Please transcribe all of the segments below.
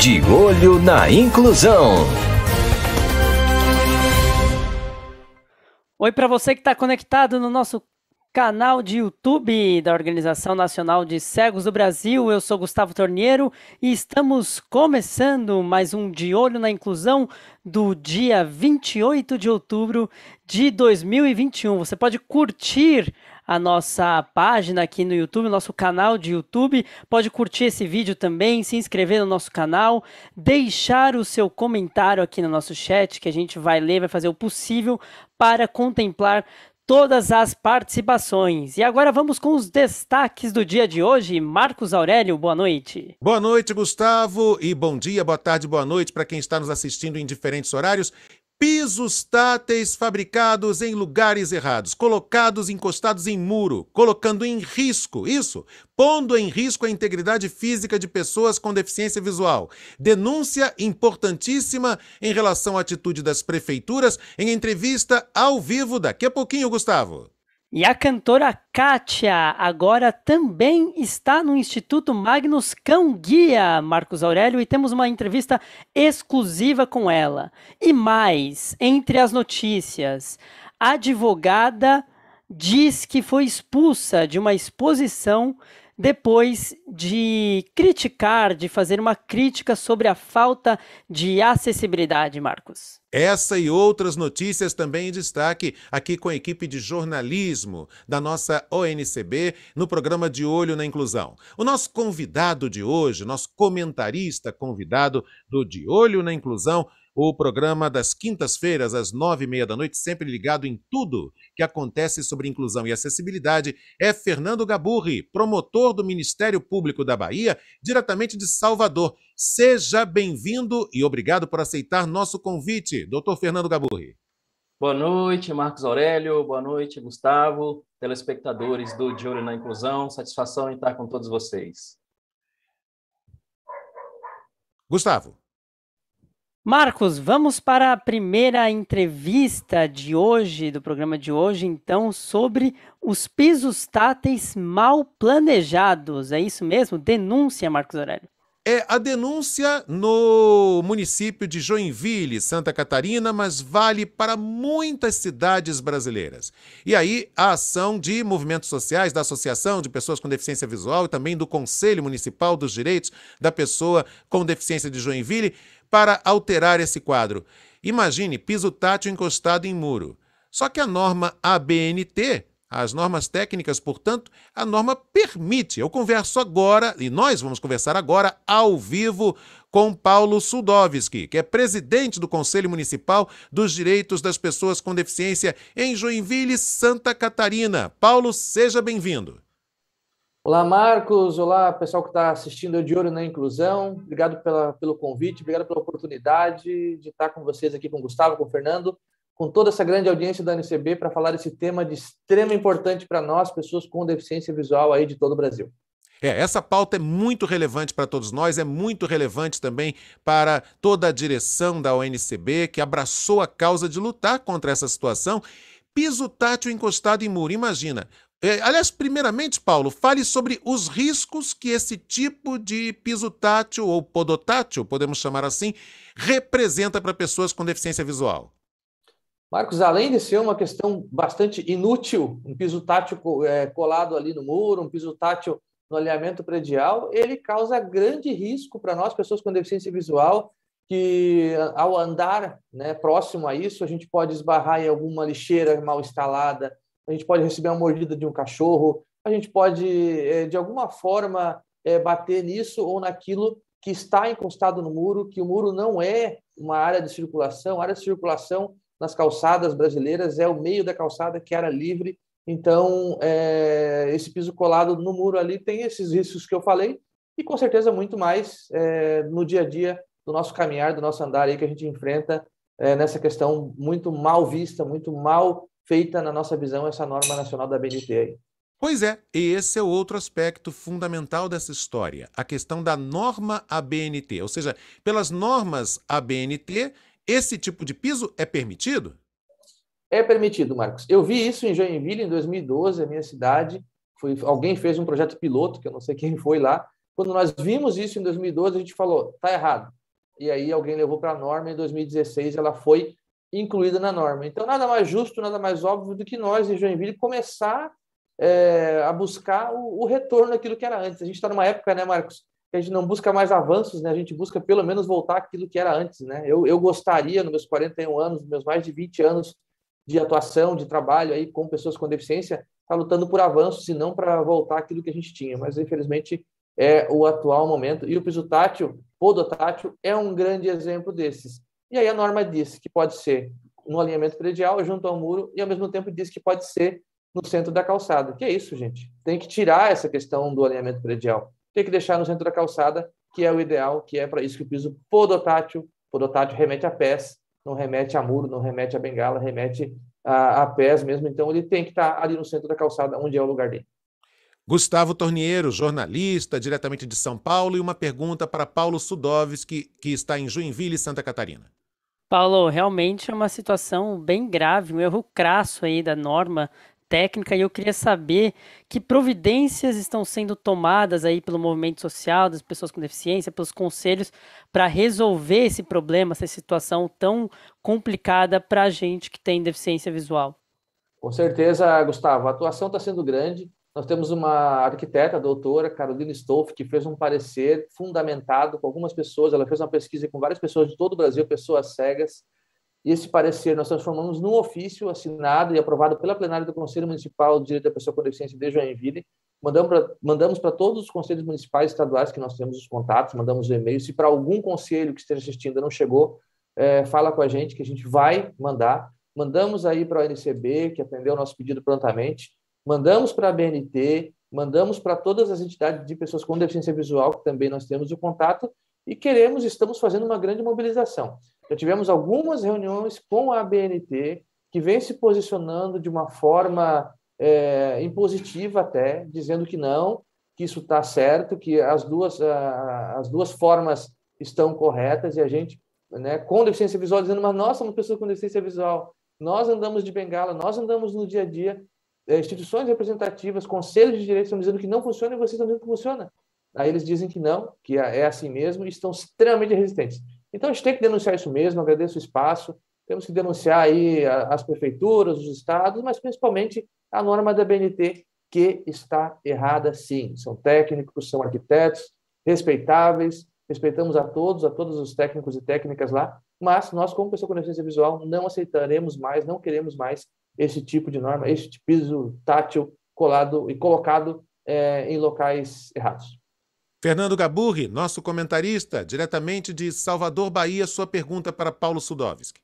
De Olho na Inclusão. Oi, para você que está conectado no nosso canal de YouTube da Organização Nacional de Cegos do Brasil. Eu sou Gustavo Torniero e estamos começando mais um De Olho na Inclusão do dia 28 de outubro de 2021. Você pode curtir a nossa página aqui no YouTube, nosso canal de YouTube, pode curtir esse vídeo também, se inscrever no nosso canal, deixar o seu comentário aqui no nosso chat, que a gente vai ler, vai fazer o possível para contemplar todas as participações. E agora vamos com os destaques do dia de hoje. Marcos Aurélio, boa noite. Boa noite, Gustavo, e bom dia, boa tarde, boa noite para quem está nos assistindo em diferentes horários. Pisos táteis fabricados em lugares errados, colocados encostados em muro, colocando em risco, pondo em risco a integridade física de pessoas com deficiência visual. Denúncia importantíssima em relação à atitude das prefeituras em entrevista ao vivo daqui a pouquinho, Gustavo. E a cantora Kátia agora também está no Instituto Magnus Cão Guia, Marcos Aurélio, e temos uma entrevista exclusiva com ela. E mais, entre as notícias, a advogada diz que foi expulsa de uma exposição depois de fazer uma crítica sobre a falta de acessibilidade, Marcos. Essa e outras notícias também em destaque aqui com a equipe de jornalismo da nossa ONCB no programa De Olho na Inclusão. O nosso convidado de hoje, nosso comentarista convidado do De Olho na Inclusão, o programa das quintas-feiras, às 9h30 da noite, sempre ligado em tudo que acontece sobre inclusão e acessibilidade, é Fernando Gaburri, promotor do Ministério Público da Bahia, diretamente de Salvador. Seja bem-vindo e obrigado por aceitar nosso convite, doutor Fernando Gaburri. Boa noite, Marcos Aurélio. Boa noite, Gustavo, telespectadores do De Olho na Inclusão. Satisfação em estar com todos vocês. Gustavo. Marcos, vamos para a primeira entrevista de hoje, do programa de hoje, então, sobre os pisos táteis mal planejados. É isso mesmo? Denúncia, Marcos Aurélio. É a denúncia no município de Joinville, Santa Catarina, mas vale para muitas cidades brasileiras. E aí a ação de movimentos sociais, da Associação de Pessoas com Deficiência Visual e também do Conselho Municipal dos Direitos da Pessoa com Deficiência de Joinville para alterar esse quadro. Imagine piso tátil encostado em muro. Só que a norma ABNT, as normas técnicas, portanto, a norma permite. Eu converso agora, e nós vamos conversar agora, ao vivo, com Paulo Suldovski, que é presidente do Conselho Municipal dos Direitos das Pessoas com Deficiência em Joinville, Santa Catarina. Paulo, seja bem-vindo. Olá, Marcos. Olá, pessoal que está assistindo De Olho na Inclusão. Obrigado pelo convite, obrigado pela oportunidade de estar com vocês aqui, com o Gustavo, com o Fernando, com toda essa grande audiência da ONCB para falar desse tema de extrema importância para nós, pessoas com deficiência visual aí de todo o Brasil. Essa pauta é muito relevante para todos nós, é muito relevante também para toda a direção da ONCB, que abraçou a causa de lutar contra essa situação. Piso tátil encostado em muro, imagina. Aliás, primeiramente, Paulo, fale sobre os riscos que esse tipo de piso tátil ou podotátil, podemos chamar assim, representa para pessoas com deficiência visual. Marcos, além de ser uma questão bastante inútil, um piso tátil colado ali no muro, um piso tátil no alinhamento predial, ele causa grande risco para nós, pessoas com deficiência visual, que ao andar, né, próximo a isso, a gente pode esbarrar em alguma lixeira mal instalada, a gente pode receber uma mordida de um cachorro, a gente pode, de alguma forma, bater nisso ou naquilo que está encostado no muro, que o muro não é uma área de circulação. A área de circulação nas calçadas brasileiras é o meio da calçada, que é área livre. Então, esse piso colado no muro ali tem esses riscos que eu falei e, com certeza, muito mais no dia a dia do nosso caminhar, do nosso andar aí que a gente enfrenta nessa questão muito mal vista, muito mal feita na nossa visão, essa norma nacional da ABNT aí. Pois é, e esse é outro aspecto fundamental dessa história, a questão da norma ABNT, ou seja, pelas normas ABNT, esse tipo de piso é permitido? É permitido, Marcos. Eu vi isso em Joinville em 2012, a minha cidade, alguém fez um projeto piloto, que eu não sei quem foi lá. Quando nós vimos isso em 2012, a gente falou, tá errado. e aí alguém levou para a norma, em 2016 ela foi incluída na norma. Então, nada mais justo, nada mais óbvio do que nós, em Joinville, começar a buscar o retorno daquilo que era antes. A gente está numa época, né, Marcos, que a gente não busca mais avanços, né? A gente busca pelo menos voltar àquilo que era antes, né? Eu gostaria, nos meus 41 anos, nos meus mais de 20 anos de atuação, de trabalho aí com pessoas com deficiência, estar lutando por avanços e não para voltar àquilo que a gente tinha. Mas, infelizmente, é o atual momento. E o piso tátil, podotátil, é um grande exemplo desses. E aí a norma diz que pode ser no alinhamento predial, junto ao muro, e ao mesmo tempo diz que pode ser no centro da calçada. Que é isso, gente? Tem que tirar essa questão do alinhamento predial. Tem que deixar no centro da calçada, que é o ideal, que é para isso que o piso podotátil remete a pés, não remete a muro, não remete a bengala, remete a pés mesmo. Então, ele tem que estar ali no centro da calçada, onde é o lugar dele. Gustavo Torniero, jornalista, diretamente de São Paulo, e uma pergunta para Paulo Sudovski, que está em Joinville, Santa Catarina. Paulo, realmente é uma situação bem grave, um erro crasso aí da norma técnica, e eu queria saber que providências estão sendo tomadas aí pelo movimento social das pessoas com deficiência, pelos conselhos, para resolver esse problema, essa situação tão complicada para a gente que tem deficiência visual. Com certeza, Gustavo, a atuação está sendo grande. Nós temos uma arquiteta, a doutora Carolina Stolf, que fez um parecer fundamentado com algumas pessoas. Ela fez uma pesquisa com várias pessoas de todo o Brasil, pessoas cegas. E esse parecer nós transformamos num ofício assinado e aprovado pela plenária do Conselho Municipal de Direito da Pessoa com Deficiência de Joinville. Mandamos para todos os conselhos municipais e estaduais que nós temos os contatos, mandamos o e-mail. Se para algum conselho que esteja assistindo não chegou, fala com a gente que a gente vai mandar. Mandamos aí para a ONCB, que atendeu o nosso pedido prontamente. Mandamos para a BNT, mandamos para todas as entidades de pessoas com deficiência visual, que também nós temos o contato, e estamos fazendo uma grande mobilização. Já tivemos algumas reuniões com a BNT, que vem se posicionando de uma forma impositiva até, dizendo que não, que isso está certo, que as duas formas estão corretas, e a gente, né, com deficiência visual, dizendo, mas nós somos pessoas com deficiência visual, nós andamos de bengala, nós andamos no dia a dia, instituições representativas, conselhos de direitos estão dizendo que não funciona e vocês estão dizendo que funciona. Aí eles dizem que não, que é assim mesmo, e estão extremamente resistentes. Então, a gente tem que denunciar isso mesmo, agradeço o espaço, temos que denunciar aí as prefeituras, os estados, mas principalmente a norma da BNT, que está errada sim. São técnicos, são arquitetos, respeitáveis, respeitamos a todos os técnicos e técnicas lá, mas nós, como pessoa com deficiência visual, não aceitaremos mais, não queremos mais esse tipo de norma, este piso tátil colado e colocado em locais errados. Fernando Gaburri, nosso comentarista, diretamente de Salvador, Bahia, sua pergunta para Paulo Sudovski.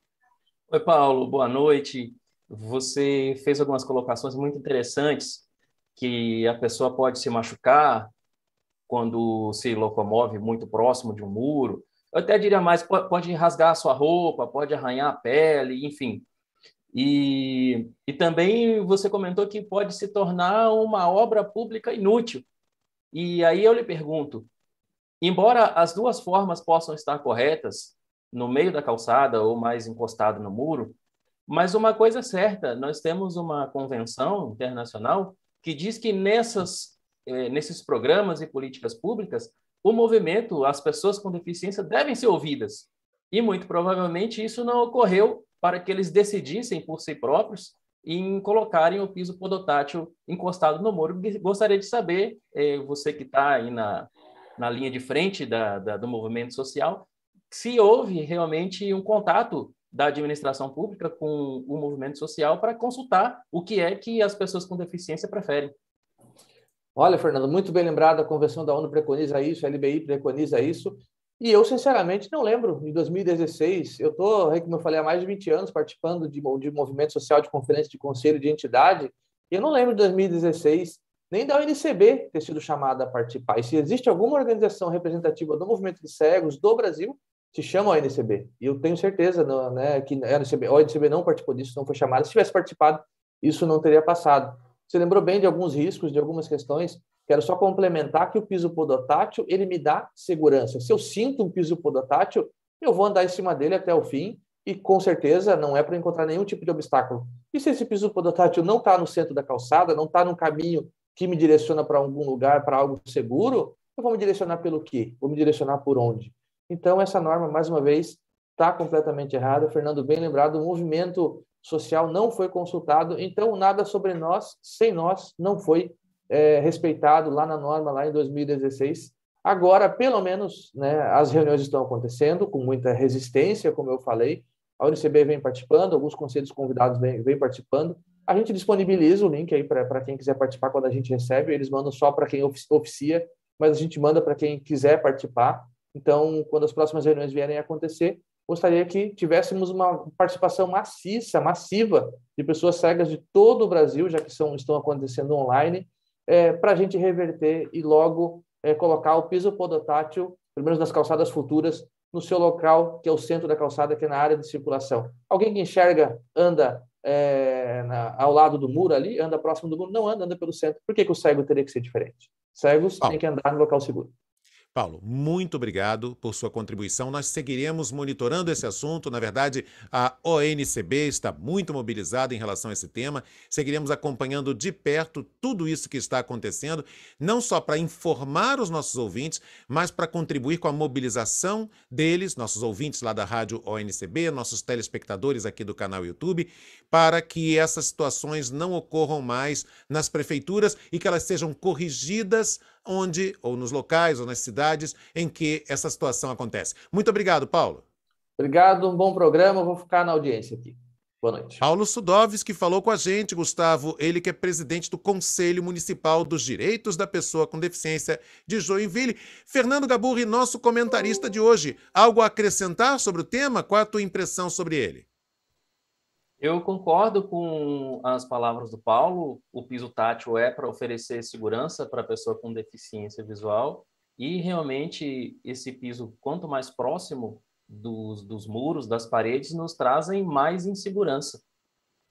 Oi, Paulo, boa noite. Você fez algumas colocações muito interessantes, que a pessoa pode se machucar quando se locomove muito próximo de um muro. Eu até diria mais, pode rasgar a sua roupa, pode arranhar a pele, enfim. E também você comentou que pode se tornar uma obra pública inútil. E aí eu lhe pergunto, embora as duas formas possam estar corretas, no meio da calçada ou mais encostado no muro, mas uma coisa é certa, nós temos uma convenção internacional que diz que nesses programas e políticas públicas, o movimento, as pessoas com deficiência devem ser ouvidas. E muito provavelmente isso não ocorreu para que eles decidissem por si próprios em colocarem o piso podotátil encostado no muro. Gostaria de saber, você que está aí na linha de frente do movimento social, se houve realmente um contato da administração pública com o movimento social para consultar o que é que as pessoas com deficiência preferem. Olha, Fernando, muito bem lembrado, a Convenção da ONU preconiza isso, a LBI preconiza isso, e eu, sinceramente, não lembro. Em 2016, eu estou, como eu falei, há mais de 20 anos participando de movimento social, de conferência de conselho de entidade, e eu não lembro de 2016, nem da ONCB ter sido chamada a participar. E se existe alguma organização representativa do movimento de cegos do Brasil, se chama ONCB. E eu tenho certeza, né, que a ONCB não participou disso, não foi chamada. Se tivesse participado, isso não teria passado. Você lembrou bem de alguns riscos, de algumas questões. Quero só complementar que o piso podotátil, ele me dá segurança. Se eu sinto um piso podotátil, eu vou andar em cima dele até o fim e, com certeza, não é para encontrar nenhum tipo de obstáculo. E se esse piso podotátil não está no centro da calçada, não está num caminho que me direciona para algum lugar, para algo seguro, eu vou me direcionar pelo quê? Vou me direcionar por onde? Então, essa norma, mais uma vez, está completamente errada. Fernando, bem lembrado, o movimento social não foi consultado, então nada sobre nós, sem nós, não foi respeitado lá na norma, lá em 2016. Agora, pelo menos, né, as reuniões estão acontecendo com muita resistência, como eu falei. A UNCB vem participando, alguns conselhos convidados vêm participando. A gente disponibiliza o link aí para quem quiser participar quando a gente recebe. Eles mandam só para quem oficia, mas a gente manda para quem quiser participar. Então, quando as próximas reuniões vierem a acontecer, gostaria que tivéssemos uma participação massiva de pessoas cegas de todo o Brasil, já que estão acontecendo online, para a gente reverter e logo colocar o piso podotátil, pelo menos nas calçadas futuras, no seu local, que é o centro da calçada, que é na área de circulação. Alguém que enxerga, anda ao lado do muro ali, anda próximo do muro, não anda pelo centro. Por que o cego teria que ser diferente? Cegos têm que andar no local seguro. Paulo, muito obrigado por sua contribuição. Nós seguiremos monitorando esse assunto. Na verdade, a ONCB está muito mobilizada em relação a esse tema. Seguiremos acompanhando de perto tudo isso que está acontecendo, não só para informar os nossos ouvintes, mas para contribuir com a mobilização deles, nossos ouvintes lá da Rádio ONCB, nossos telespectadores aqui do canal YouTube, para que essas situações não ocorram mais nas prefeituras e que elas sejam corrigidas onde, ou nos locais, ou nas cidades em que essa situação acontece. Muito obrigado, Paulo. Obrigado, um bom programa. Vou ficar na audiência aqui. Boa noite. Paulo Sudovski falou com a gente, Gustavo, ele que é presidente do Conselho Municipal dos Direitos da Pessoa com Deficiência de Joinville. Fernando Gaburri, nosso comentarista de hoje. Algo a acrescentar sobre o tema? Qual a tua impressão sobre ele? Eu concordo com as palavras do Paulo. O piso tátil é para oferecer segurança para a pessoa com deficiência visual e realmente esse piso, quanto mais próximo dos muros, das paredes, nos trazem mais insegurança.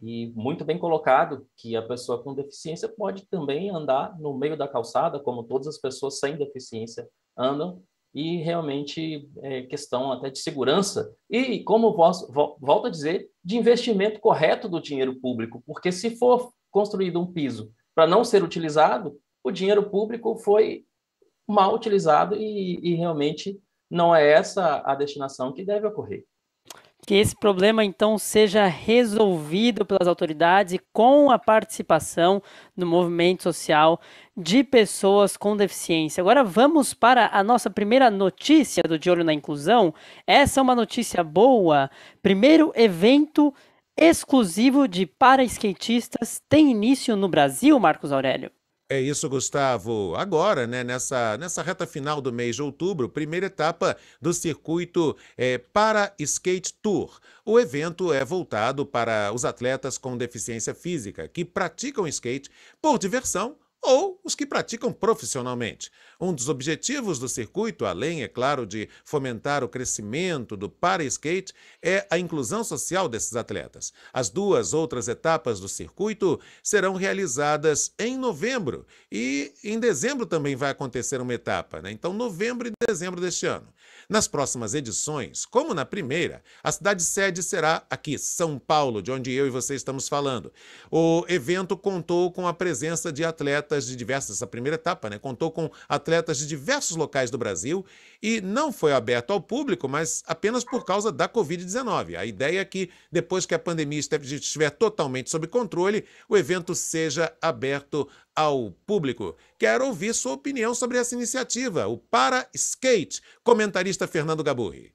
E muito bem colocado que a pessoa com deficiência pode também andar no meio da calçada, como todas as pessoas sem deficiência andam, e realmente é questão até de segurança e, como volto a dizer, de investimento correto do dinheiro público, porque se for construído um piso para não ser utilizado, o dinheiro público foi mal utilizado e realmente não é essa a destinação que deve ocorrer. Que esse problema, então, seja resolvido pelas autoridades e com a participação do movimento social de pessoas com deficiência. Agora vamos para a nossa primeira notícia do De Olho na Inclusão. Essa é uma notícia boa. Primeiro evento exclusivo de para-skatistas tem início no Brasil, Marcos Aurélio. É isso, Gustavo. Agora, né, nessa reta final do mês de outubro, primeira etapa do circuito Para Skate Tour. O evento é voltado para os atletas com deficiência física que praticam skate por diversão ou os que praticam profissionalmente. Um dos objetivos do circuito, além, é claro, de fomentar o crescimento do para-skate, é a inclusão social desses atletas. As duas outras etapas do circuito serão realizadas em novembro e em dezembro também vai acontecer uma etapa, né? Então, novembro e dezembro deste ano. Nas próximas edições, como na primeira, a cidade sede será aqui, São Paulo, de onde eu e você estamos falando. O evento contou com a presença de atletas de diversas, essa primeira etapa, né? Contou com atletas de diversos locais do Brasil e não foi aberto ao público, mas apenas por causa da Covid-19. A ideia é que, depois que a pandemia estiver totalmente sob controle, o evento seja aberto ao público. Quero ouvir sua opinião sobre essa iniciativa, o Para Skate, comentarista Fernando Gaburri.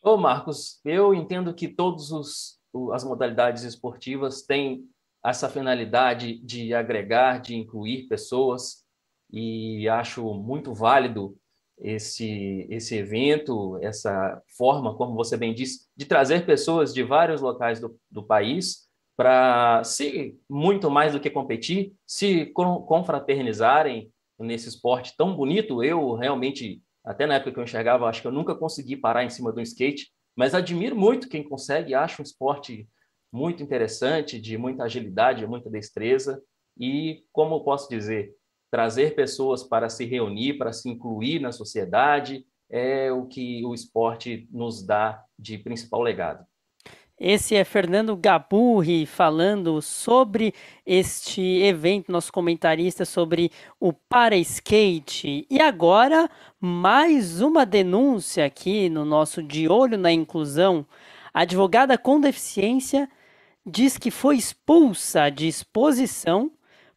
Ô Marcos, eu entendo que todas as modalidades esportivas têm essa finalidade de agregar, de incluir pessoas, e acho muito válido esse evento, essa forma, como você bem disse, de trazer pessoas de vários locais do país para, se muito mais do que competir, se confraternizarem nesse esporte tão bonito. Eu realmente, até na época que eu enxergava, acho que eu nunca consegui parar em cima do skate, mas admiro muito quem consegue, acho um esporte muito interessante, de muita agilidade, de muita destreza, e, como eu posso dizer, trazer pessoas para se reunir, para se incluir na sociedade, é o que o esporte nos dá de principal legado. Esse é Fernando Gaburri falando sobre este evento, nosso comentarista sobre o para skate. E agora, mais uma denúncia aqui no nosso De Olho na Inclusão. A advogada com deficiência diz que foi expulsa de exposição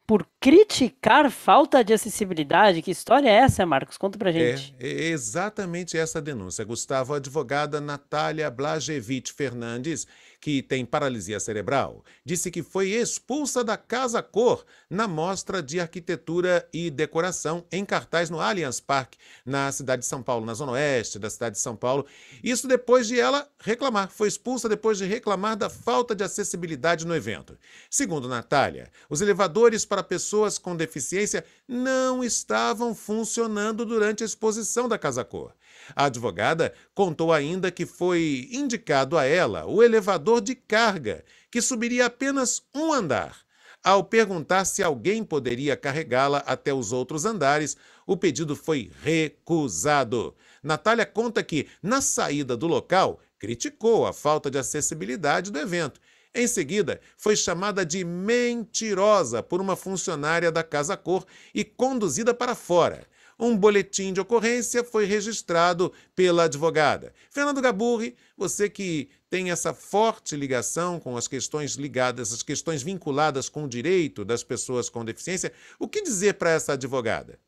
por criticar falta de acessibilidade. Que história é essa, Marcos? Conta pra gente. É exatamente essa denúncia, Gustavo. A advogada Natália Blagevich Fernandes, que tem paralisia cerebral, disse que foi expulsa da Casa Cor na Mostra de Arquitetura e Decoração em cartaz no Allianz Parque, na cidade de São Paulo, na zona oeste da cidade de São Paulo. Isso depois de ela reclamar. Foi expulsa depois de reclamar da falta de acessibilidade no evento. Segundo Natália, os elevadores para pessoas com deficiência não estavam funcionando durante a exposição da Casa Cor. A advogada contou ainda que foi indicado a ela o elevador de carga, que subiria apenas um andar. Ao perguntar se alguém poderia carregá-la até os outros andares, o pedido foi recusado. Natália conta que, na saída do local, criticou a falta de acessibilidade do evento. Em seguida, foi chamada de mentirosa por uma funcionária da Casa Cor e conduzida para fora. Um boletim de ocorrência foi registrado pela advogada. Fernando Gaburri, você que tem essa forte ligação com as questões ligadas, as questões vinculadas com o direito das pessoas com deficiência, o que dizer para essa advogada?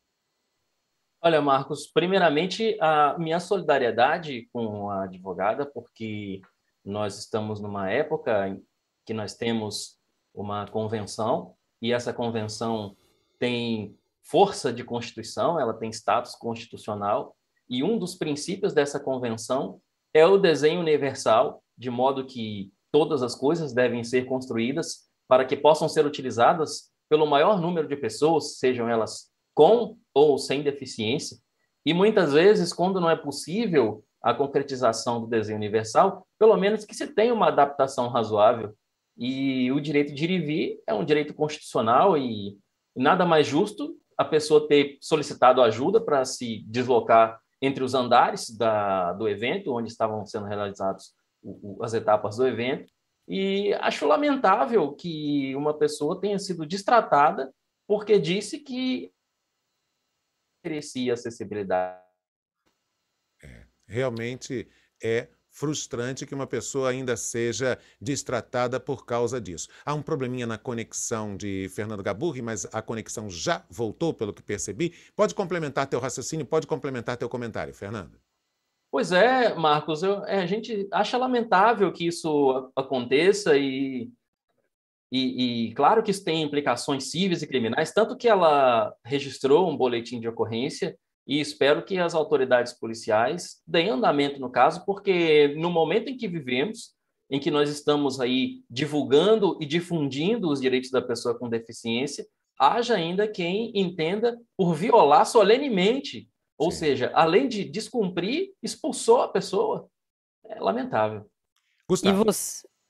Olha, Marcos, primeiramente, a minha solidariedade com a advogada, porque nós estamos numa época em que nós temos uma convenção, e essa convenção tem força de Constituição, ela tem status constitucional, e um dos princípios dessa convenção é o desenho universal, de modo que todas as coisas devem ser construídas para que possam ser utilizadas pelo maior número de pessoas, sejam elas com ou sem deficiência, e muitas vezes, quando não é possível a concretização do desenho universal, pelo menos que se tenha uma adaptação razoável. E o direito de ir e vir é um direito constitucional e nada mais justo a pessoa ter solicitado ajuda para se deslocar entre os andares do evento, onde estavam sendo realizadas as etapas do evento. E acho lamentável que uma pessoa tenha sido destratada porque disse que merecia acessibilidade. Realmente é frustrante que uma pessoa ainda seja destratada por causa disso. Há um probleminha na conexão de Fernando Gaburri, mas a conexão já voltou, pelo que percebi. Pode complementar teu raciocínio, pode complementar teu comentário, Fernando. Pois é, Marcos, a gente acha lamentável que isso aconteça e claro que isso tem implicações cíveis e criminais, tanto que ela registrou um boletim de ocorrência e espero que as autoridades policiais deem andamento no caso, porque no momento em que vivemos, em que nós estamos aí divulgando e difundindo os direitos da pessoa com deficiência, haja ainda quem entenda por violar solenemente, ou seja, além de descumprir, expulsou a pessoa. É lamentável. Gustavo.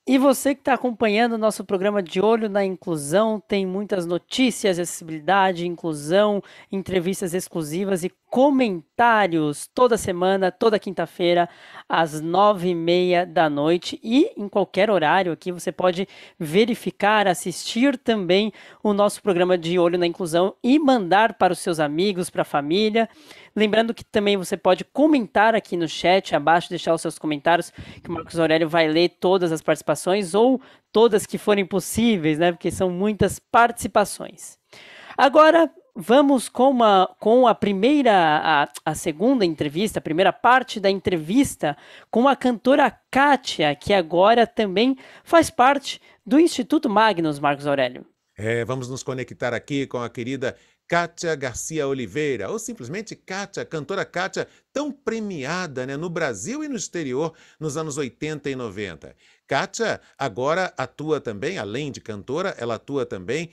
E você que está acompanhando o nosso programa De Olho na Inclusão, tem muitas notícias de acessibilidade, inclusão, entrevistas exclusivas e comentários toda semana, toda quinta-feira, às 9h30 da noite. E em qualquer horário aqui você pode verificar, assistir também o nosso programa De Olho na Inclusão e mandar para os seus amigos, para a família. Lembrando que também você pode comentar aqui no chat abaixo, deixar os seus comentários, que o Marcos Aurélio vai ler todas as participações ou todas que forem possíveis, né? Porque são muitas participações. Agora, vamos com a segunda entrevista, a primeira parte da entrevista com a cantora Kátia, que agora também faz parte do Instituto Magnus, Marcos Aurélio. Vamos nos conectar aqui com a querida Kátia Garcia Oliveira, ou simplesmente Kátia, cantora Kátia, tão premiada, né, no Brasil e no exterior nos anos 80 e 90. Kátia agora atua também, além de cantora, ela atua também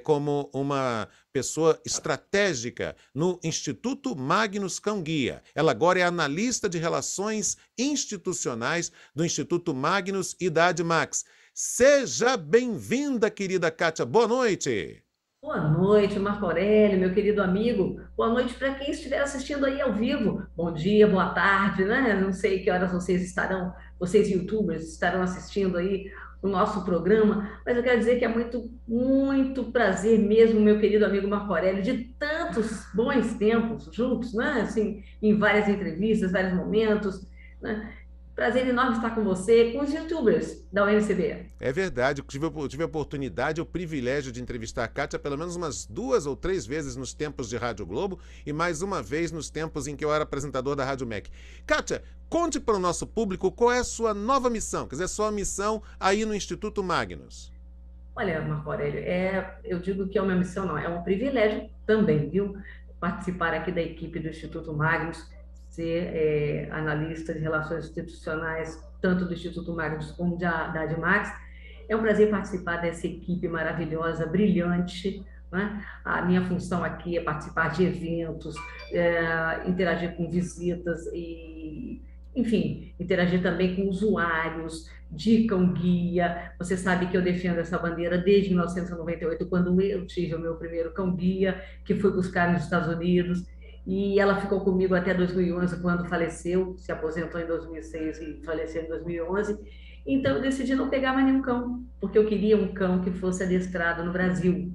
como uma pessoa estratégica no Instituto Magnus Cão Guia. Ela agora é analista de relações institucionais do Instituto Magnus e da ADMAX. Seja bem-vinda, querida Kátia. Boa noite. Boa noite, Marco Aurélio, meu querido amigo. Boa noite para quem estiver assistindo aí ao vivo. Bom dia, boa tarde, né? Não sei que horas vocês YouTubers estarão assistindo aí o nosso programa, mas eu quero dizer que é muito, muito prazer mesmo, meu querido amigo Marco Aurélio, de tantos bons tempos juntos, né? Assim, em várias entrevistas, vários momentos, né? Prazer enorme estar com você, com os YouTubers da UNCB. É verdade, eu tive a oportunidade, o privilégio de entrevistar a Kátia pelo menos umas 2 ou 3 vezes nos tempos de Rádio Globo e mais uma vez nos tempos em que eu era apresentador da Rádio MEC. Kátia, conte para o nosso público qual é a sua nova missão, quer dizer, a sua missão aí no Instituto Magnus. Olha, Marco Aurélio, eu digo que é uma missão, não, é um privilégio também, viu? Participar aqui da equipe do Instituto Magnus, ser analista de relações institucionais, tanto do Instituto Magnus como da Admax. É um prazer participar dessa equipe maravilhosa, brilhante, né? A minha função aqui é participar de eventos, interagir com visitas e, enfim, interagir também com usuários, dicam guia. Você sabe que eu defendo essa bandeira desde 1998, quando eu tive o meu primeiro cão guia, que fui buscar nos Estados Unidos, e ela ficou comigo até 2011, quando faleceu, se aposentou em 2006 e faleceu em 2011. Então eu decidi não pegar mais nenhum cão, porque eu queria um cão que fosse adestrado no Brasil.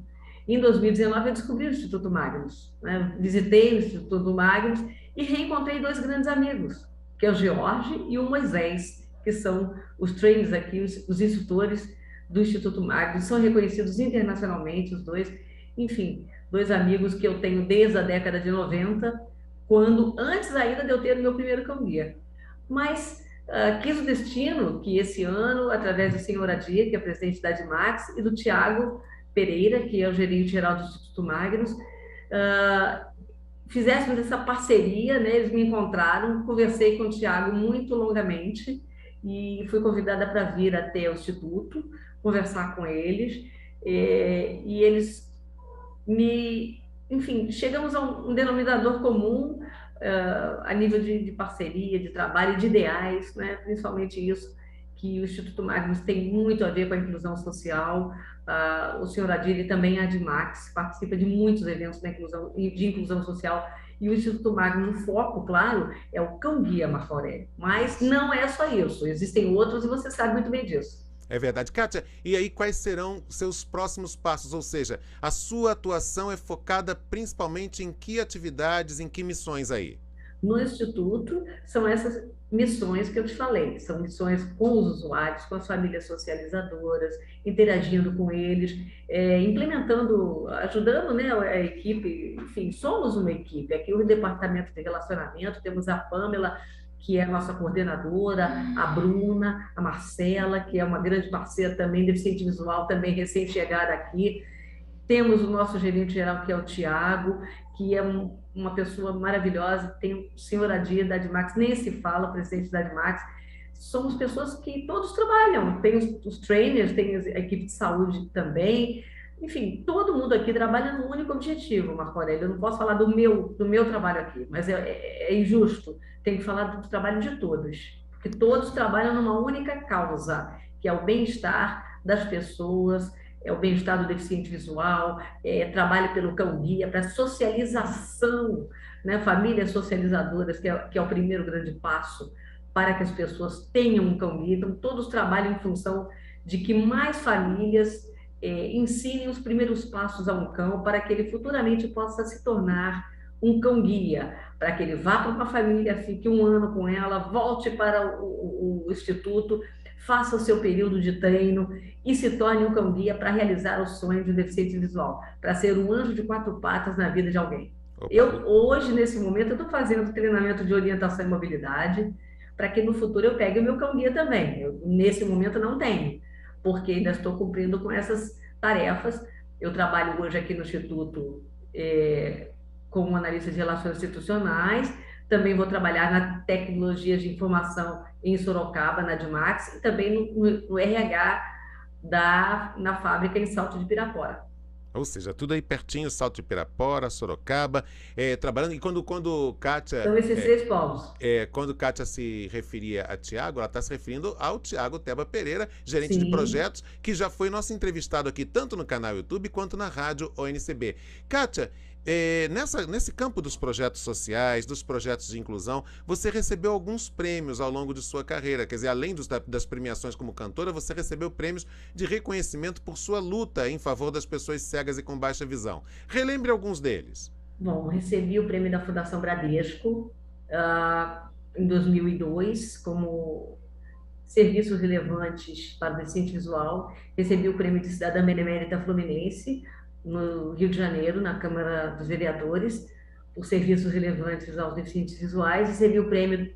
Em 2019 eu descobri o Instituto Magnus, né? Visitei o Instituto Magnus e reencontrei 2 grandes amigos, que é o George e o Moisés, que são os trainers aqui, os instrutores do Instituto Magnus, são reconhecidos internacionalmente, os dois. Enfim, 2 amigos que eu tenho desde a década de 90, antes ainda de eu ter o meu primeiro cão-guia. Mas quis o destino que esse ano, através do senhor Adir, que é presidente da Admax, e do Tiago Pereira, que é o gerente geral do Instituto Magnus, fizéssemos essa parceria, né? Eles me encontraram, conversei com o Tiago muito longamente e fui convidada para vir até o Instituto, conversar com eles, e eles enfim, chegamos a um denominador comum a nível de parceria, de trabalho, de ideais, né? Principalmente isso, que o Instituto Magnus tem muito a ver com a inclusão social. O senhor Adílio também é Admax, participa de muitos eventos de inclusão social, e o Instituto Magnus, no foco, claro, é o cão-guia, Marco Aurélio. Mas não é só isso, existem outros e você sabe muito bem disso. É verdade. Kátia, e aí quais serão seus próximos passos? Ou seja, a sua atuação é focada principalmente em que atividades, em que missões aí? No Instituto, são essas missões que eu te falei, são missões com os usuários, com as famílias socializadoras, interagindo com eles, implementando, ajudando, né, a equipe, enfim, somos uma equipe. Aqui o departamento de relacionamento, temos a Pamela, que é a nossa coordenadora, a Bruna, a Marcela, que é uma grande parceira também, deficiente visual, também recém-chegada aqui. Temos o nosso gerente geral, que é o Tiago, que é uma pessoa maravilhosa. Tem o senhor Adir da Admax, nem se fala, presidente da Admax. Somos pessoas que todos trabalham. Tem os trainers, tem a equipe de saúde também. Enfim, todo mundo aqui trabalha num único objetivo, Marco Aurélio. Eu não posso falar do meu trabalho aqui, mas é injusto. Tem que falar do trabalho de todos, porque todos trabalham numa única causa, que é o bem-estar das pessoas, é o bem-estar do deficiente visual, trabalho pelo cão-guia, para socialização, né? Famílias socializadoras, que é o primeiro grande passo para que as pessoas tenham um cão-guia. Então, todos trabalham em função de que mais famílias ensinem os primeiros passos a um cão, para que ele futuramente possa se tornar um cão-guia, para que ele vá para uma família, fique 1 ano com ela, volte para o instituto, faça o seu período de treino e se torne um cão-guia para realizar o sonho de um deficiente visual, para ser um anjo de 4 patas na vida de alguém. Opa. Eu, hoje, nesse momento, estou fazendo treinamento de orientação e mobilidade, para que no futuro eu pegue o meu cão-guia também. Eu, nesse momento, não tenho, porque ainda estou cumprindo com essas tarefas. Eu trabalho hoje aqui no Instituto como analista de relações institucionais, também vou trabalhar na tecnologia de informação em Sorocaba, na Admax, e também no RH na fábrica em Salto de Pirapora. Ou seja, tudo aí pertinho, Salto de Pirapora, Sorocaba, trabalhando. E quando Kátia, São esses 3 polos. quando Kátia se referia a Tiago, ela está se referindo ao Tiago Teba Pereira, gerente de Sim. projetos, que já foi nosso entrevistado aqui, tanto no canal YouTube quanto na rádio ONCB. Kátia, nesse campo dos projetos sociais, dos projetos de inclusão, você recebeu alguns prêmios ao longo de sua carreira. Quer dizer, além das premiações como cantora, você recebeu prêmios de reconhecimento por sua luta em favor das pessoas cegas e com baixa visão. Relembre alguns deles. Bom, recebi o prêmio da Fundação Bradesco em 2002 como serviços relevantes para o deficiente visual. Recebi o prêmio de Cidadã Benemérita Fluminense no Rio de Janeiro, na Câmara dos Vereadores, por serviços relevantes aos deficientes visuais. Recebi o prêmio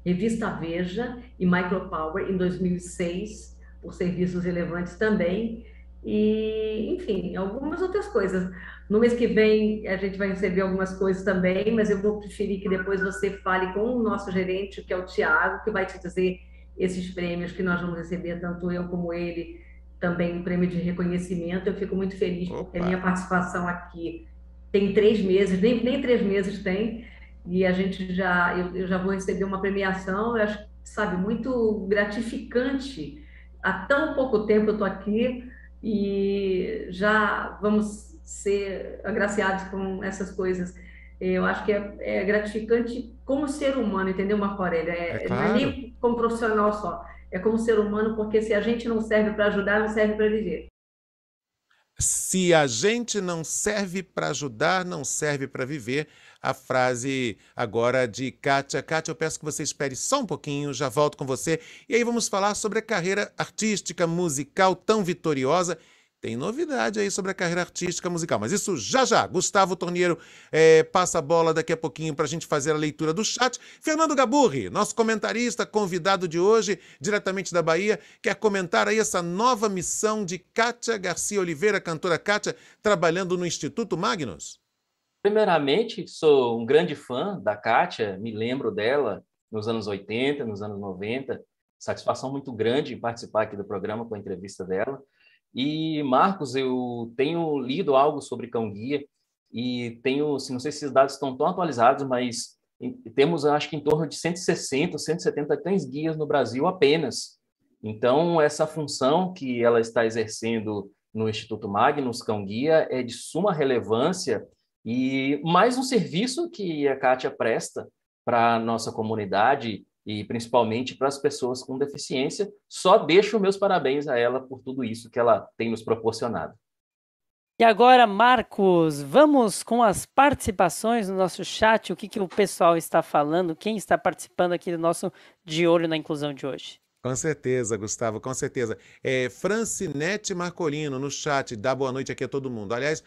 Revista Veja e Micropower em 2006 por serviços relevantes também. E, enfim, algumas outras coisas. No mês que vem a gente vai receber algumas coisas também, mas eu vou preferir que depois você fale com o nosso gerente, que é o Tiago, que vai te dizer esses prêmios que nós vamos receber, tanto eu como ele, também um prêmio de reconhecimento. Eu fico muito feliz porque a minha participação aqui tem 3 meses, nem 3 meses tem, e a gente eu já vou receber uma premiação, eu acho, sabe, muito gratificante. Há tão pouco tempo eu estou aqui e já vamos ser agraciados com essas coisas. Eu acho que é gratificante como ser humano, entendeu, Marco Aurélio? Não é nem como profissional só, é como ser humano, porque se a gente não serve para ajudar, não serve para viver. Se a gente não serve para ajudar, não serve para viver. A frase agora de Kátia. Kátia, eu peço que você espere só um pouquinho, já volto com você. E aí vamos falar sobre a carreira artística, musical tão vitoriosa. Tem novidade aí sobre a carreira artística musical, mas isso já já. Gustavo Torniero passa a bola daqui a pouquinho para a gente fazer a leitura do chat. Fernando Gaburri, nosso comentarista, convidado de hoje, diretamente da Bahia, quer comentar aí essa nova missão de Kátia Garcia Oliveira, cantora Kátia, trabalhando no Instituto Magnus? Primeiramente, sou um grande fã da Kátia, me lembro dela nos anos 80, nos anos 90. Satisfação muito grande em participar aqui do programa com a entrevista dela. E, Marcos, eu tenho lido algo sobre cão-guia e tenho, não sei se esses dados estão tão atualizados, mas temos, acho que, em torno de 160, 170 cães-guias no Brasil apenas. Então, essa função que ela está exercendo no Instituto Magnus Cão-Guia é de suma relevância e mais um serviço que a Kátia presta para a nossa comunidade e principalmente para as pessoas com deficiência. Só deixo meus parabéns a ela por tudo isso que ela tem nos proporcionado. E agora, Marcos, vamos com as participações no nosso chat, o que o pessoal está falando, quem está participando aqui do nosso De Olho na Inclusão de hoje. Com certeza, Gustavo, com certeza. Francinete Marcolino, no chat, dá boa noite aqui a todo mundo. Aliás,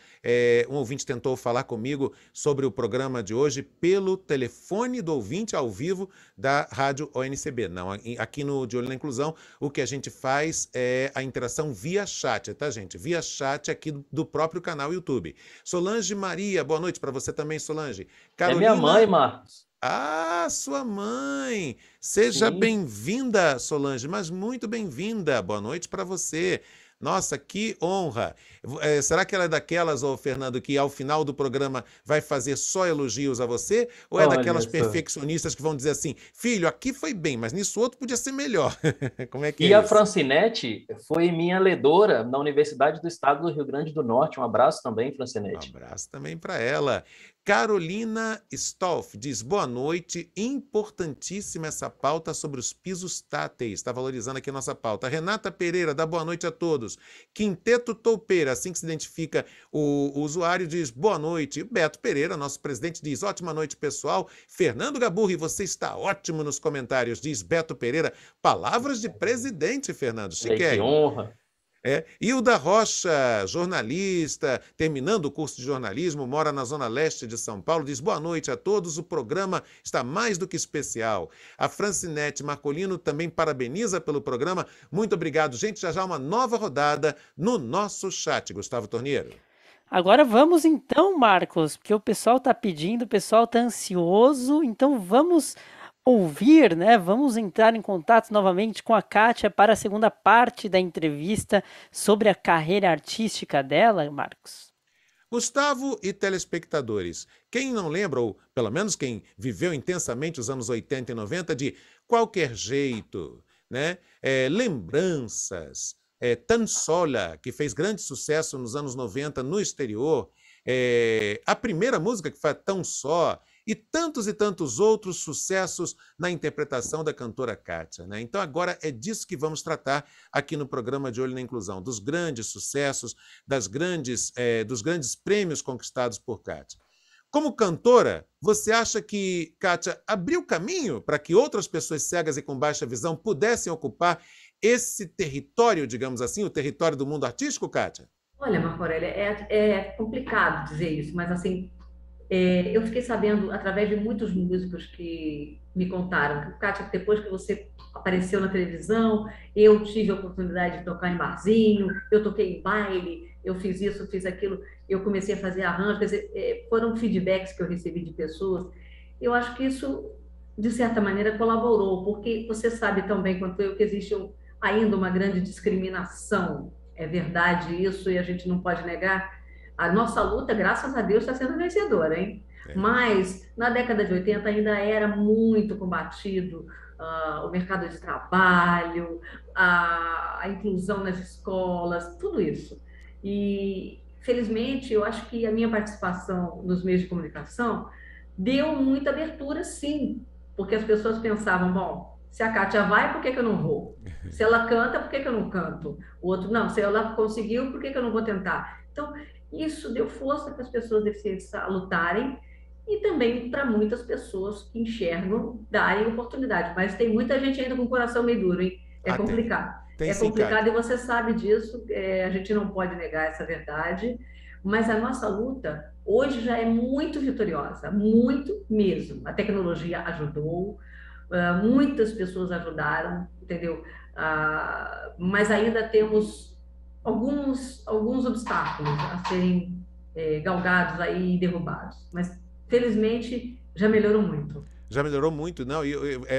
um ouvinte tentou falar comigo sobre o programa de hoje pelo telefone do ouvinte ao vivo da Rádio ONCB. Não, aqui no De Olho na Inclusão, o que a gente faz é a interação via chat, tá, gente? Via chat aqui do próprio canal YouTube. Solange Maria, boa noite para você também, Solange. Carolina... É minha mãe, Marcos. Ah, sua mãe! Seja bem-vinda, Solange, mas muito bem-vinda. Boa noite para você. Nossa, que honra! Será que ela é daquelas, Fernando, que ao final do programa vai fazer só elogios a você? Ou é daquelas perfeccionistas que vão dizer assim, filho, aqui foi bem, mas nisso outro podia ser melhor? Como é que é isso? E a Francinete foi minha ledora na Universidade do Estado do Rio Grande do Norte. Um abraço também, Francinete. Um abraço também para ela. Carolina Stolf diz, boa noite, importantíssima essa pauta sobre os pisos táteis, está valorizando aqui a nossa pauta. Renata Pereira, dá boa noite a todos. Quinteto Toupeira, assim que se identifica o usuário, diz boa noite. Beto Pereira, nosso presidente, diz ótima noite, pessoal. Fernando Gaburri, você está ótimo nos comentários, diz Beto Pereira. Palavras de presidente, Fernando. Que honra. Hilda Rocha, jornalista, terminando o curso de jornalismo, mora na Zona Leste de São Paulo, diz boa noite a todos, o programa está mais do que especial. A Francinete Marcolino também parabeniza pelo programa, muito obrigado. Gente, já uma nova rodada no nosso chat, Gustavo Torniero. Agora vamos então, Marcos, porque o pessoal está pedindo, o pessoal está ansioso, então vamos ouvir, né? Vamos entrar em contato novamente com a Kátia para a segunda parte da entrevista sobre a carreira artística dela, Marcos. Gustavo e telespectadores, quem não lembra, ou pelo menos quem viveu intensamente os anos 80 e 90, de Qualquer Jeito, né? Lembranças, Tan Sola, que fez grande sucesso nos anos 90 no exterior, a primeira música que foi Tão Só, e tantos outros sucessos na interpretação da cantora Kátia, né? Então agora é disso que vamos tratar aqui no programa De Olho na Inclusão, dos grandes sucessos, dos grandes prêmios conquistados por Kátia. Como cantora, você acha que Kátia abriu caminho para que outras pessoas cegas e com baixa visão pudessem ocupar esse território, digamos assim, o território do mundo artístico, Kátia? Olha, Marco Aurélio, é complicado dizer isso, mas assim, eu fiquei sabendo através de muitos músicos que me contaram que, Kátia, depois que você apareceu na televisão, eu tive a oportunidade de tocar em barzinho, eu toquei em baile, eu fiz isso, fiz aquilo, eu comecei a fazer arranjos, quer dizer, foram feedbacks que eu recebi de pessoas. Eu acho que isso, de certa maneira, colaborou, porque você sabe tão bem quanto eu que existe ainda uma grande discriminação. É verdade isso e a gente não pode negar. A nossa luta, graças a Deus, está sendo vencedora, hein? Mas na década de 80 ainda era muito combatido o mercado de trabalho, a inclusão nas escolas, tudo isso. E, felizmente, eu acho que a minha participação nos meios de comunicação deu muita abertura, sim, porque as pessoas pensavam, bom, se a Kátia vai, por que eu não vou? Se ela canta, por que eu não canto? O outro, não, se ela conseguiu, por que eu não vou tentar? Então, isso deu força para as pessoas deficientes a lutarem e também para muitas pessoas que enxergam darem oportunidade. Mas tem muita gente ainda com o coração meio duro, hein? É complicado. Tem É sim, complicado Kátia. e você sabe disso, a gente não pode negar essa verdade, mas a nossa luta hoje já é muito vitoriosa, muito mesmo. A tecnologia ajudou, muitas pessoas ajudaram, entendeu? Mas ainda temos alguns obstáculos a serem galgados aí e derrubados. Mas, felizmente, já melhorou muito. Já melhorou muito, não?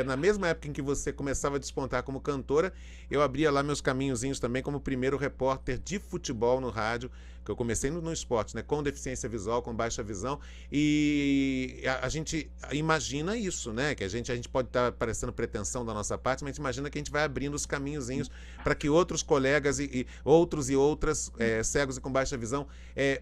Na mesma época em que você começava a despontar como cantora, eu abria lá meus caminhozinhos também como primeiro repórter de futebol no rádio, que eu comecei no esporte, né? Com deficiência visual, com baixa visão, e a gente imagina isso, né? Que a gente pode estar parecendo pretensão da nossa parte, mas a gente imagina que a gente vai abrindo os caminhozinhos para que outros colegas e outras cegos e com baixa visão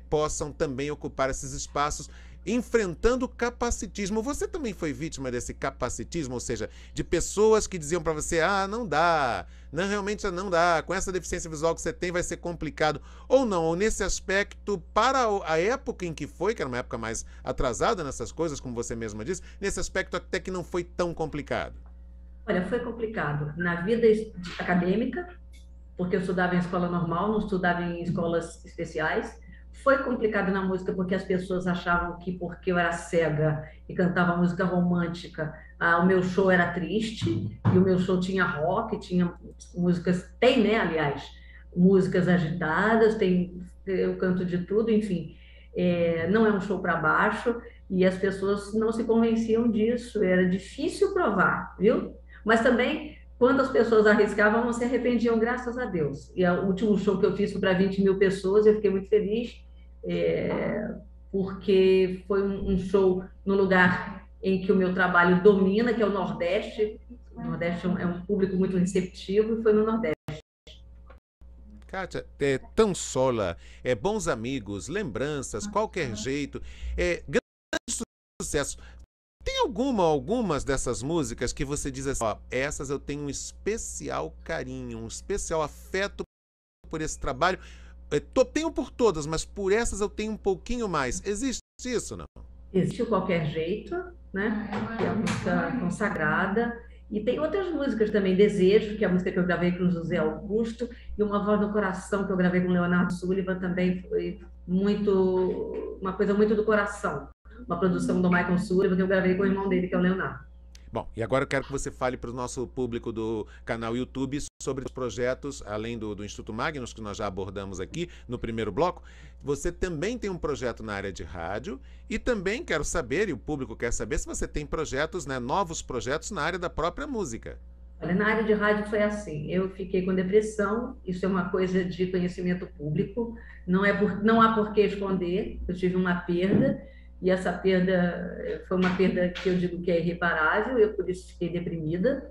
possam também ocupar esses espaços, enfrentando o capacitismo. Você também foi vítima desse capacitismo, ou seja, de pessoas que diziam para você, não dá, não, realmente não dá, com essa deficiência visual que você tem vai ser complicado, ou não, ou nesse aspecto, para a época em que foi, que era uma época mais atrasada nessas coisas, como você mesma disse, nesse aspecto até que não foi tão complicado. Olha, foi complicado na vida acadêmica, porque eu estudava em escola normal, não estudava em escolas especiais. Foi complicado na música porque as pessoas achavam que porque eu era cega e cantava música romântica, o meu show era triste, e o meu show tinha rock, tinha músicas, tem, né, aliás, músicas agitadas, eu canto de tudo, enfim, não é um show para baixo, e as pessoas não se convenciam disso, era difícil provar, viu? Mas também, quando as pessoas arriscavam, não se arrependiam, graças a Deus. E o último show que eu fiz foi para 20 mil pessoas, eu fiquei muito feliz, porque foi um show no lugar em que o meu trabalho domina, que é o Nordeste. O Nordeste é um público muito receptivo, e foi no Nordeste. Kátia, Tão Sola, Bons Amigos, Lembranças, Qualquer Jeito, grande sucesso. Tem algumas dessas músicas que você diz assim, essas eu tenho um especial carinho, um especial afeto por esse trabalho. Tenho por todas, mas por essas eu tenho um pouquinho mais. Existe isso, não? Existe o Qualquer Jeito, né? Que é a música consagrada. E tem outras músicas também, Desejo, que é a música que eu gravei com o José Augusto, e Uma Voz no Coração, que eu gravei com o Leonardo Sullivan, também foi uma coisa muito do coração. Uma produção do Michael Sullivan, que eu gravei com o irmão dele, que é o Leonardo. Bom, e agora eu quero que você fale para o nosso público do canal YouTube sobre os projetos, além do Instituto Magnus, que nós já abordamos aqui no primeiro bloco. Você também tem um projeto na área de rádio e também quero saber, e o público quer saber, se você tem projetos, né, novos projetos na área da própria música. Olha, na área de rádio foi assim, eu fiquei com depressão, isso é uma coisa de conhecimento público, não há por que esconder, eu tive uma perda, e essa perda foi uma perda que eu digo que é irreparável, eu por isso fiquei deprimida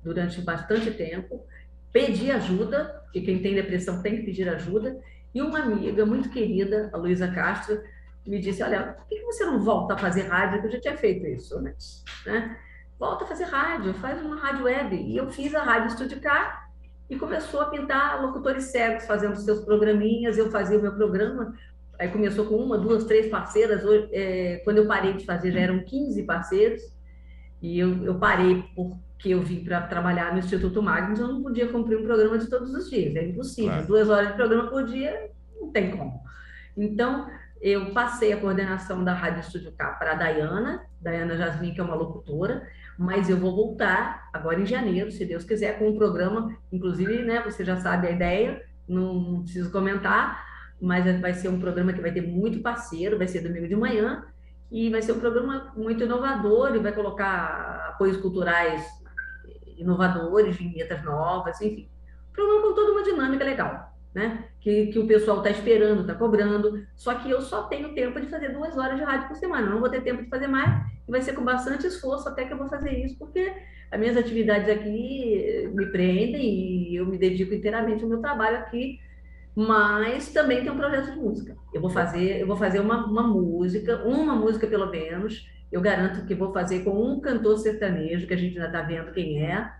durante bastante tempo, pedi ajuda, porque quem tem depressão tem que pedir ajuda, e uma amiga muito querida, a Luísa Castro, me disse, olha, por que você não volta a fazer rádio? Eu já tinha feito isso antes, né? Volta a fazer rádio, faz uma rádio web. E eu fiz a Rádio Estúdio K e começou a pintar locutores cegos fazendo seus programinhas, eu fazia o meu programa. Aí começou com uma, duas, três parceiras. Hoje, quando eu parei de fazer, já eram 15 parceiros. E eu parei porque eu vim para trabalhar no Instituto Magnus, eu não podia cumprir um programa de todos os dias, é impossível. Claro. 2 horas de programa por dia, não tem como. Então, eu passei a coordenação da Rádio Estúdio K para a Dayana Jasmin, que é uma locutora, mas eu vou voltar agora em janeiro, se Deus quiser, com um programa, inclusive, né, você já sabe a ideia, não preciso comentar, mas vai ser um programa que vai ter muito parceiro, vai ser domingo de manhã, e vai ser um programa muito inovador, e vai colocar apoios culturais inovadores, vinhetas novas, enfim. Programa com toda uma dinâmica legal, né? Que o pessoal está esperando, está cobrando, só que eu só tenho tempo de fazer 2 horas de rádio por semana, não vou ter tempo de fazer mais, e vai ser com bastante esforço até que eu vou fazer isso, porque as minhas atividades aqui me prendem e eu me dedico inteiramente ao meu trabalho aqui, mas também tem um projeto de música. Eu vou fazer uma música pelo menos. Eu garanto que vou fazer com um cantor sertanejo, que a gente ainda está vendo quem é,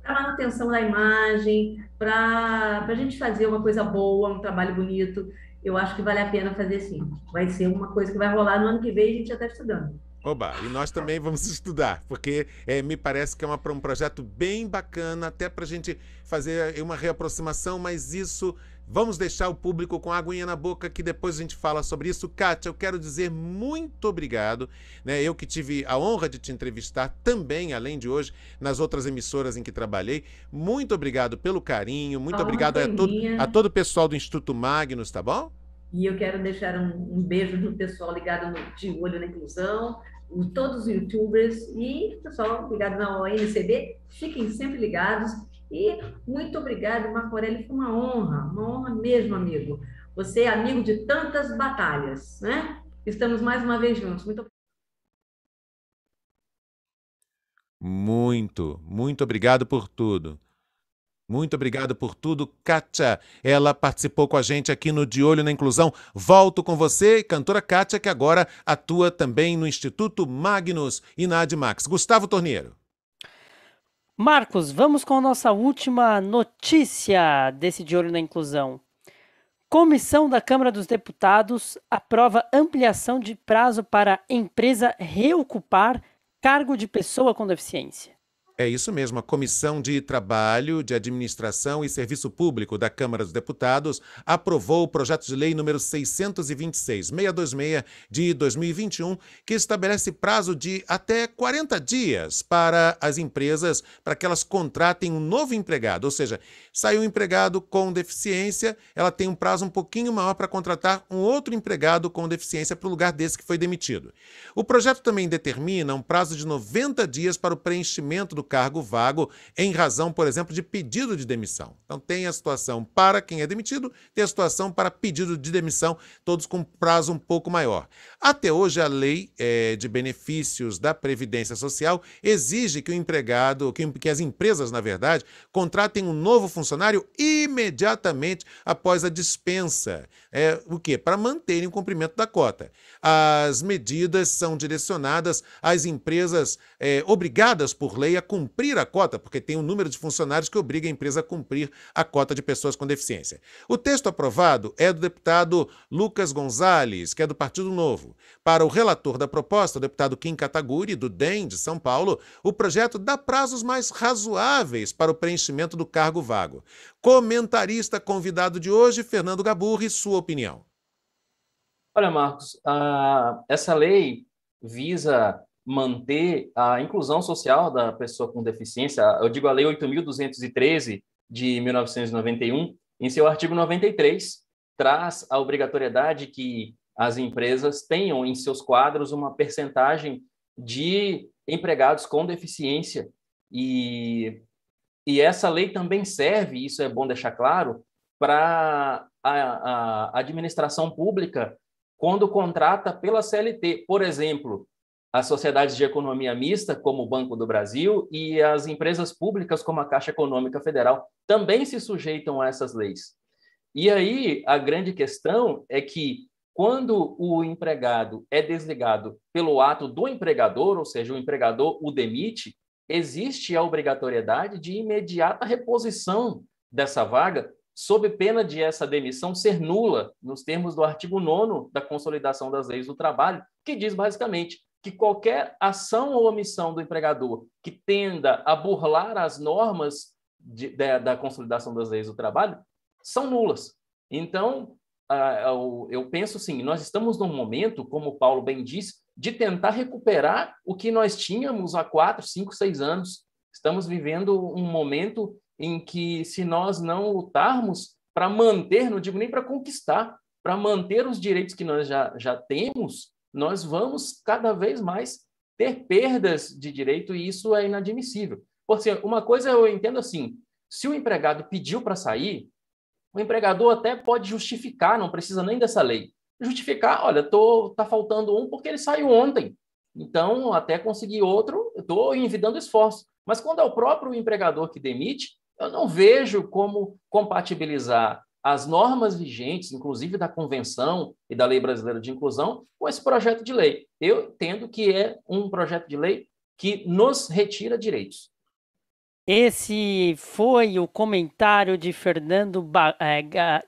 para manutenção da imagem, para a gente fazer uma coisa boa, um trabalho bonito. Eu acho que vale a pena fazer sim. Vai ser uma coisa que vai rolar no ano que vem, a gente já está estudando. Oba, e nós também vamos estudar, porque me parece que é um projeto bem bacana, até para a gente fazer uma reaproximação, mas isso, vamos deixar o público com a aguinha na boca, que depois a gente fala sobre isso. Kátia, eu quero dizer muito obrigado, né? Eu que tive a honra de te entrevistar também, além de hoje, nas outras emissoras em que trabalhei. Muito obrigado pelo carinho, muito obrigado a todo o pessoal do Instituto Magnus, tá bom? E eu quero deixar um beijo do pessoal ligado De Olho na Inclusão, todos os youtubers e pessoal ligado na ONCB, fiquem sempre ligados. E muito obrigado, Marco Aurélio, foi uma honra mesmo, amigo. Você é amigo de tantas batalhas, né? Estamos mais uma vez juntos. Muito obrigado por tudo. Muito obrigado por tudo, Kátia. Ela participou com a gente aqui no De Olho na Inclusão. Volto com você, cantora Kátia, que agora atua também no Instituto Magnus e na Admax. Gustavo Torniero. Marcos, vamos com a nossa última notícia desse De Olho na Inclusão. Comissão da Câmara dos Deputados aprova ampliação de prazo para empresa reocupar cargo de pessoa com deficiência. É isso mesmo, a Comissão de Trabalho, de Administração e Serviço Público da Câmara dos Deputados aprovou o projeto de lei número 626, 626 de 2021, que estabelece prazo de até 40 dias para as empresas, para que elas contratem um novo empregado, ou seja, saiu um empregado com deficiência, ela tem um prazo um pouquinho maior para contratar um outro empregado com deficiência para o lugar desse que foi demitido. O projeto também determina um prazo de 90 dias para o preenchimento do cargo vago em razão, por exemplo, de pedido de demissão. Então tem a situação para quem é demitido, tem a situação para pedido de demissão, todos com prazo um pouco maior. Até hoje a lei de benefícios da Previdência Social exige que o empregado, que as empresas, na verdade, contratem um novo funcionário imediatamente após a dispensa. O quê? Para manterem o cumprimento da cota. As medidas são direcionadas às empresas obrigadas por lei a cumprir a cota, porque tem um número de funcionários que obriga a empresa a cumprir a cota de pessoas com deficiência. O texto aprovado é do deputado Lucas Gonzalez, que é do Partido Novo. Para o relator da proposta, o deputado Kim Kataguiri, do DEM de São Paulo, o projeto dá prazos mais razoáveis para o preenchimento do cargo vago. Comentarista convidado de hoje, Fernando Gaburri, sua opinião. Olha, Marcos, essa lei visa manter a inclusão social da pessoa com deficiência. Eu digo a Lei 8.213 de 1991, em seu artigo 93, traz a obrigatoriedade que as empresas tenham em seus quadros uma percentagem de empregados com deficiência. E essa lei também serve, isso é bom deixar claro, para a administração pública quando contrata pela CLT. Por exemplo, as sociedades de economia mista, como o Banco do Brasil, e as empresas públicas, como a Caixa Econômica Federal, também se sujeitam a essas leis. E aí, a grande questão é que, quando o empregado é desligado pelo ato do empregador, ou seja, o empregador o demite, existe a obrigatoriedade de imediata reposição dessa vaga, sob pena de essa demissão ser nula, nos termos do artigo 9º da Consolidação das Leis do Trabalho, que diz basicamente que qualquer ação ou omissão do empregador que tenda a burlar as normas da Consolidação das Leis do Trabalho são nulas. Então, eu penso assim, nós estamos num momento, como o Paulo bem disse, de tentar recuperar o que nós tínhamos há 4, 5, 6 anos. Estamos vivendo um momento em que, se nós não lutarmos para manter, não digo nem para conquistar, para manter os direitos que nós já temos, nós vamos cada vez mais ter perdas de direito, e isso é inadmissível. Porque uma coisa eu entendo assim, se o empregado pediu para sair, o empregador até pode justificar, não precisa nem dessa lei. Justificar, olha, tá faltando um porque ele saiu ontem, então até conseguir outro, estou envidando esforço. Mas quando é o próprio empregador que demite, eu não vejo como compatibilizar as normas vigentes, inclusive da Convenção e da Lei Brasileira de Inclusão, com esse projeto de lei. Eu entendo que é um projeto de lei que nos retira direitos. Esse foi o comentário de Fernando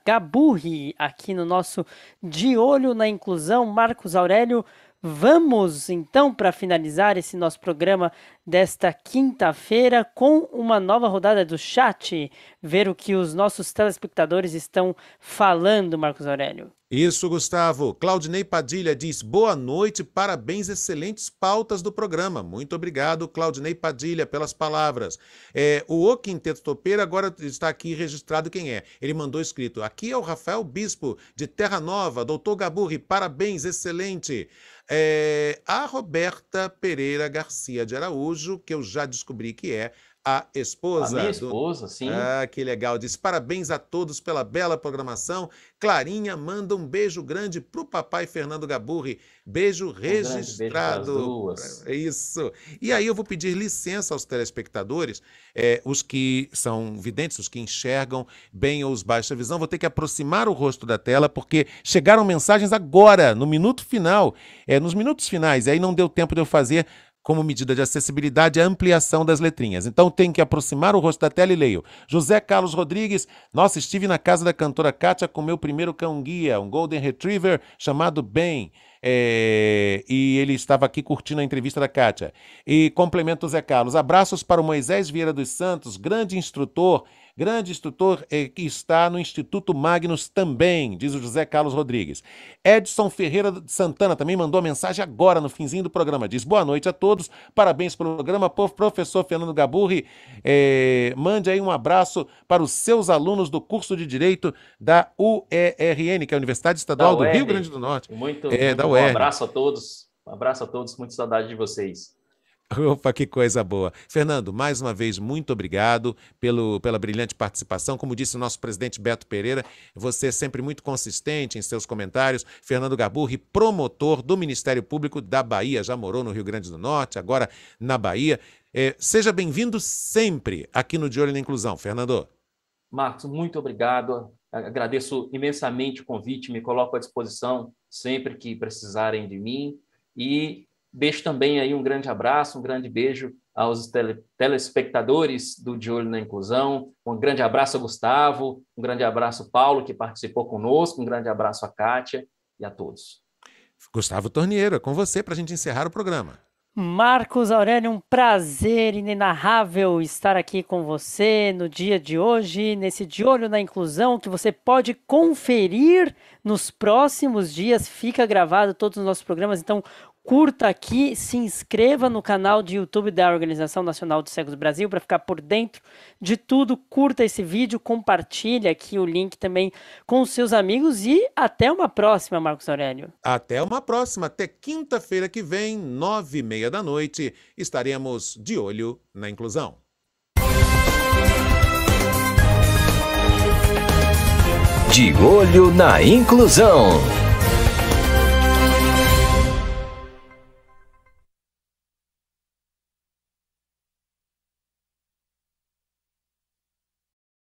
Gaburri aqui no nosso De Olho na Inclusão. Marcos Aurélio, vamos então, para finalizar esse nosso programa desta quinta-feira, com uma nova rodada do chat, ver o que os nossos telespectadores estão falando, Marcos Aurélio. Isso, Gustavo. Claudinei Padilha diz, boa noite, parabéns, excelentes pautas do programa. Muito obrigado, Claudinei Padilha, pelas palavras. O Quinteto Topeira agora está aqui registrado quem é. Ele mandou escrito, aqui é o Rafael Bispo, de Terra Nova, doutor Gaburri, parabéns, excelente. A Roberta Pereira Garcia de Araújo, que eu já descobri que é a esposa. A minha esposa, sim. Ah, que legal. Diz, parabéns a todos pela bela programação. Clarinha manda um beijo grande pro papai Fernando Gaburri. Beijo registrado. Beijo duas. Isso. E aí eu vou pedir licença aos telespectadores, os que são videntes, os que enxergam bem ou os baixa visão. Vou ter que aproximar o rosto da tela, porque chegaram mensagens agora, no minuto final, nos minutos finais. E aí não deu tempo de eu fazer, como medida de acessibilidade, a ampliação das letrinhas. Então tem que aproximar o rosto da tela e leio. José Carlos Rodrigues, nossa, estive na casa da cantora Kátia com meu primeiro cão-guia, um Golden Retriever chamado Ben. E ele estava aqui curtindo a entrevista da Kátia. E complemento o Zé Carlos. Abraços para o Moisés Vieira dos Santos, grande instrutor que está no Instituto Magnus também, diz o José Carlos Rodrigues. Edson Ferreira de Santana também mandou mensagem agora, no finzinho do programa. Diz, boa noite a todos, parabéns pelo programa, professor Fernando Gaburri. Mande aí um abraço para os seus alunos do curso de Direito da UERN, que é a Universidade Estadual do Rio Grande do Norte. Muito bom, abraço a todos, muita saudade de vocês. Opa, que coisa boa. Fernando, mais uma vez, muito obrigado pela brilhante participação. Como disse o nosso presidente Beto Pereira, você é sempre muito consistente em seus comentários. Fernando Gaburri, promotor do Ministério Público da Bahia, já morou no Rio Grande do Norte, agora na Bahia. Seja bem-vindo sempre aqui no De Olho na Inclusão, Fernando. Marcos, muito obrigado. Agradeço imensamente o convite, me coloco à disposição sempre que precisarem de mim. E deixo também aí um grande abraço, um grande beijo aos telespectadores do De Olho na Inclusão. Um grande abraço a Gustavo, um grande abraço a Paulo, que participou conosco, um grande abraço a Kátia e a todos. Gustavo Torniero, é com você para a gente encerrar o programa. Marcos Aurélio, um prazer inenarrável estar aqui com você no dia de hoje, nesse De Olho na Inclusão, que você pode conferir nos próximos dias. Fica gravado todos os nossos programas, então curta aqui, se inscreva no canal de YouTube da Organização Nacional de Cegos do Brasil para ficar por dentro de tudo. Curta esse vídeo, compartilha aqui o link também com os seus amigos e até uma próxima, Marcos Aurélio. Até uma próxima, até quinta-feira que vem, 9h30 da noite, estaremos de olho na inclusão. De olho na inclusão.